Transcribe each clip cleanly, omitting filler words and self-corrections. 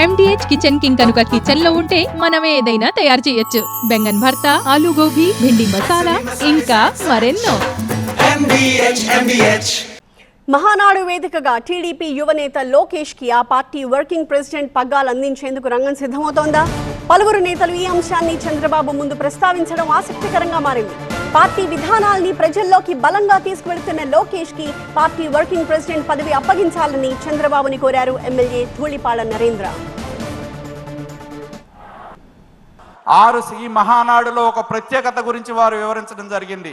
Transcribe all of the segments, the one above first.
MDH kitchen king కనుక kitchen లో ఉంటే మనం ఏదైనా తయారు చేయొచ్చు. బెంగన్ భర్త, ఆలు గోబీ, భిండి మసాలా, ఇంకా మరెన్నో. మహానాడు వేదికగా టీడీపీ యువనేత లోకేష్ కి ఆ పార్టీ వర్కింగ్ ప్రెసిడెంట్ పగ్గాలు అందించేందుకు రంగం సిద్ధమవుతోందా? పలువురు నేతలు ఈ అంశాన్ని చంద్రబాబు ముందు ప్రస్తావించడం ఆసక్తికరంగా మారింది. పార్టీ విధానాల్ని ప్రజల్లోకి బలంగా తీసుకువెళ్తున్న లోకేష్ కి పార్టీ వర్కింగ్ ప్రెసిడెంట్ పదవి అప్పగించాలని చంద్రబాబుని కోరారు ఎమ్మెల్యే ధూళిపాళ నరేంద్ర. ఈ మహానాడులో ఒక ప్రత్యేకత గురించి వారు వివరించడం జరిగింది.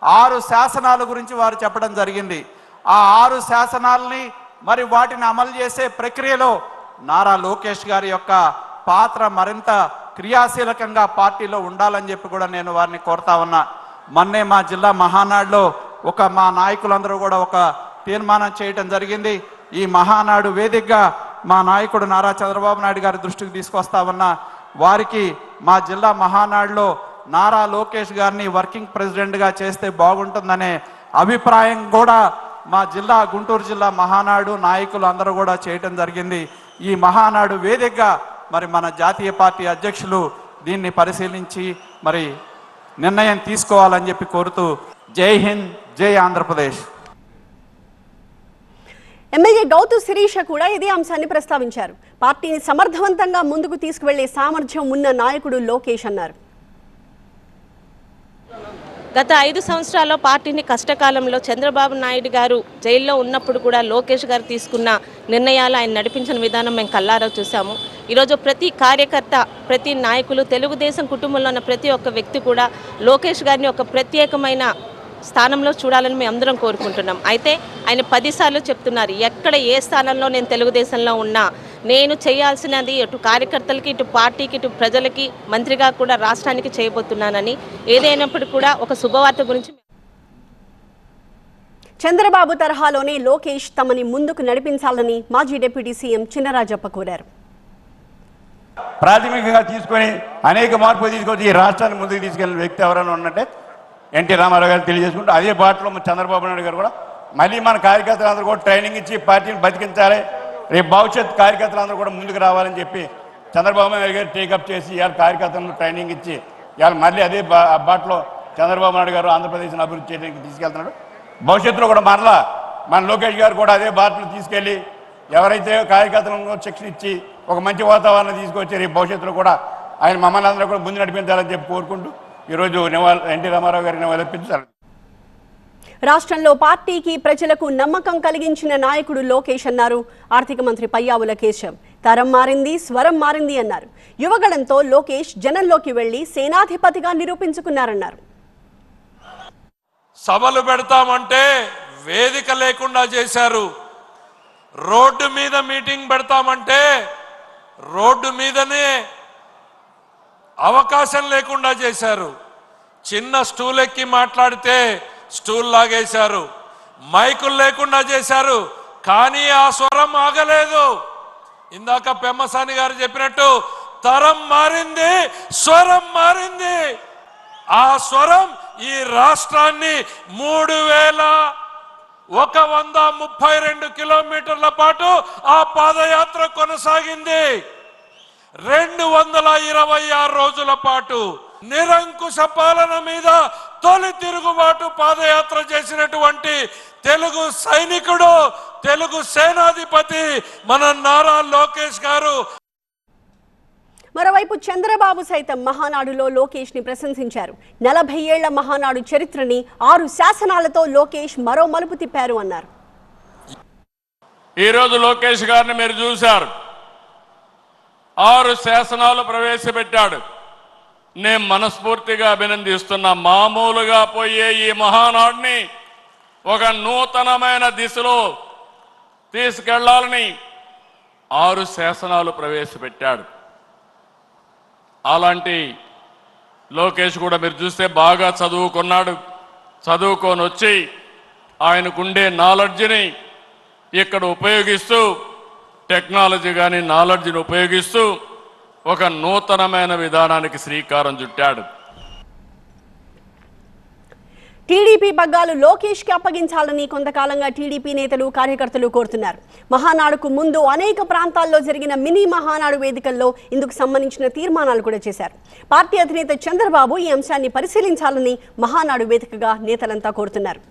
6 శాసనాల గురించి వారు చెప్పడం జరిగింది. ఆ 6 శాసనాలని మరి వాటిని అమలు చేసే ప్రక్రియలో నారా లోకేష్ గారి యొక్క పాత్ర మరింత క్రియాశీలకంగా పార్టీలో ఉండాలని చెప్పి కూడా నేను వారిని కోరుతా ఉన్నా. మొన్నే మా జిల్లా మహానాడులో మా నాయకులందరూ కూడా ఒక తీర్మానం చేయటం జరిగింది. ఈ మహానాడు వేదికగా మా నాయకుడు నారా చంద్రబాబు నాయుడు గారి దృష్టికి తీసుకొస్తా ఉన్నా. వారికి మా జిల్లా మహానాడులో నారా లోకేష్ గారిని వర్కింగ్ ప్రెసిడెంట్గా చేస్తే బాగుంటుందనే అభిప్రాయం కూడా మా జిల్లా గుంటూరు జిల్లా మహానాడు నాయకులు అందరూ కూడా చేయటం జరిగింది. ఈ మహానాడు వేదికగా మరి మన జాతీయ పార్టీ అధ్యక్షులు దీన్ని పరిశీలించి మరి నిర్ణయం తీసుకోవాలని చెప్పి కోరుతూ జై హింద్, జై ఆంధ్రప్రదేశ్. ఎమ్మెల్యే గౌతు శిరీష కూడా ఇదే అంశాన్ని ప్రస్తావించారు. పార్టీని సమర్థవంతంగా ముందుకు తీసుకువెళ్లే సామర్థ్యం ఉన్న నాయకుడు లోకేష్ అన్నారు. గత 5 సంవత్సరాల్లో పార్టీని కష్టకాలంలో చంద్రబాబు నాయుడు గారు జైల్లో ఉన్నప్పుడు కూడా లోకేష్ గారు తీసుకున్న నిర్ణయాలు, ఆయన నడిపించిన విధానం మేము కళ్ళారా చూసాము. ఈరోజు ప్రతి కార్యకర్త, ప్రతి నాయకులు, తెలుగుదేశం కుటుంబంలో ఉన్న ప్రతి ఒక్క వ్యక్తి కూడా లోకేష్ గారిని ఒక ప్రత్యేకమైన స్థానంలో చూడాలని మేము అందరం కోరుకుంటున్నాం. అయితే ఆయన 10 సార్లు చెప్తున్నారు, ఎక్కడ ఏ స్థానంలో నేను తెలుగుదేశంలో ఉన్నా నేను చేయాల్సినది ఇటు కార్యకర్తలకి, ఇటు పార్టీకి, ఇటు ప్రజలకి, మంత్రిగా కూడా రాష్ట్రానికి చేయబోతున్నానని. ఏదైనప్పుడు కూడా ఒక శుభవార్త గురించి చంద్రబాబు తరహాలోనే లోకేష్ తమని ముందుకు నడిపించాలని మాజీ డిప్యూటీ సీఎం చినరాజప్ప కోరారు. ప్రాథమికంగా తీసుకొని అనేక మార్పులు తీసుకొచ్చి ఈ రాష్ట్రాన్ని ముందుకు తీసుకెళ్లిన వ్యక్తి ఎవరైనా ఉన్నట్టే ఎన్టీ రామారావు గారు తెలియజేసుకుంటూ, అదే బాటలో చంద్రబాబు నాయుడు గారు కూడా మళ్ళీ మన కార్యకర్తలందరూ కూడా ట్రైనింగ్ ఇచ్చి పార్టీని బతికించాలి, రేపు భవిష్యత్ కార్యకర్తలందరూ కూడా ముందుకు రావాలని చెప్పి చంద్రబాబు నాయుడు గారు టేకప్ చేసి ఇవాళ కార్యకర్తలను ట్రైనింగ్ ఇచ్చి ఇవాళ మళ్ళీ అదే బాటలో చంద్రబాబు నాయుడు గారు ఆంధ్రప్రదేశ్ని అభివృద్ధి చేయడానికి తీసుకెళ్తున్నాడు. భవిష్యత్తులో కూడా మరలా మన లోకేష్ గారు కూడా అదే బాటలో తీసుకెళ్ళి ఎవరైతే కార్యకర్తలను శిక్షణ ఇచ్చి ఒక మంచి వాతావరణం తీసుకొచ్చి రేపు భవిష్యత్తులో కూడా ఆయన మమ్మల్ని అందరూ కూడా ముందు నడిపించాలని చెప్పి కోరుకుంటూ ఈరోజు ఎన్టీ రామారావు గారిని నివాళులర్పించారు. రాష్ట్రంలో పార్టీకి, ప్రజలకు నమ్మకం కలిగించిన నాయకుడు లోకేష్ అన్నారు ఆర్థిక మంత్రి పయ్యావుల కేశవ్. తరం మారింది, స్వరం మారింది అన్నారు. యువగళంతో లోకేష్ జనంలోకి వెళ్లి సేనాధిపతిగా నిరూపించుకున్నారన్నారు. సభలు పెడతామంటే వేదిక లేకుండా చేశారు. రోడ్డు మీద మీటింగ్ పెడతామంటే రోడ్డు మీదనే అవకాశం లేకుండా చేశారు. చిన్న స్టూల్ ఎక్కి మాట్లాడితే స్టూల్ లాగేశారు. మైకులు లేకుండా చేశారు. కానీ ఆ స్వరం ఆగలేదు. ఇందాక పెమ్మసాని గారు చెప్పినట్టు తరం మారింది, స్వరం మారింది. ఆ స్వరం ఈ రాష్ట్రాన్ని 3132 కిలోమీటర్ల పాటు ఆ పాదయాత్ర కొనసాగింది. 226 రోజుల పాటు నిరంకుశ పాలన మీద తొలి తిరుగుబాటు పాదయాత్ర చేసినటువంటి తెలుగు సైనికుడు, తెలుగు సేనాధిపతి మన నారా లోకేష్ గారు. మరోవైపు చంద్రబాబు సైతం మహానాడులో లోకేష్ ని ప్రశంసించారు. 40 ఏళ్ల మహానాడు చరిత్రని 6 శాసనాలతో లోకేష్ మరో మలుపు తిప్పారు అన్నారు. ఈరోజు లోకేష్ గారిని మీరు చూశారు, 6 శాసనాలు ప్రవేశపెట్టాడు. నేను మనస్ఫూర్తిగా అభినందిస్తున్నా. మామూలుగా పోయే ఈ మహానాడుని ఒక నూతనమైన దిశలో తీసుకెళ్లాలని 6 శాసనాలు ప్రవేశపెట్టాడు. అలాంటి లోకేష్ కూడా మీరు చూస్తే బాగా చదువుకున్నాడు. చదువుకొని వచ్చి ఆయనకుండే నాలెడ్జ్ని ఇక్కడ ఉపయోగిస్తూ, టెక్నాలజీ కానీ నాలెడ్జ్ని ఉపయోగిస్తూ ఒక నూతనమైన విధానానికి శ్రీకారం చుట్టాడు. టీడీపీ పగ్గాలు లోకేష్కి అప్పగించాలని కొంతకాలంగా టీడీపీ నేతలు కార్యకర్తలు కోరుతున్నారు. మహానాడుకు ముందు అనేక ప్రాంతాల్లో జరిగిన మినీ మహానాడు వేదికల్లో ఇందుకు సంబంధించిన తీర్మానాలు కూడా చేశారు. పార్టీ అధినేత చంద్రబాబు ఈ అంశాన్ని పరిశీలించాలని మహానాడు వేదికగా నేతలంతా కోరుతున్నారు.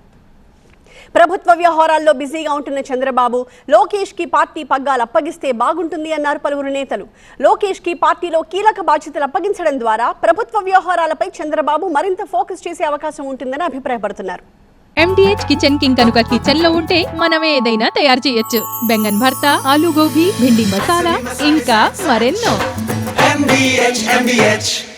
ప్రభుత్వ వ్యవహారాల్లో బిజీగా ఉంటున్న చంద్రబాబు లోకేష్ కి పార్టీ పగ్గాలు అప్పగిస్తే బాగుంటుంది అన్నారు పలువురు నేతలు. లోకేష్ కి పార్టీలో కీలక బాధ్యతలు అప్పగించడం ద్వారా ప్రభుత్వ వ్యవహారాలపై చంద్రబాబు మరింత ఫోకస్ చేసే అవకాశం ఉంటుందని అభిప్రాయపడుతున్నారు. MDH కిచెన్ కింగ్ కనుక కిచెన్ లో ఉంటే మనం ఏదైనా తయారు చేయొచ్చు. బెంగన్ భర్త, ఆలు గోబీ, భిండి మసాలా, ఇంకా మరెన్నో.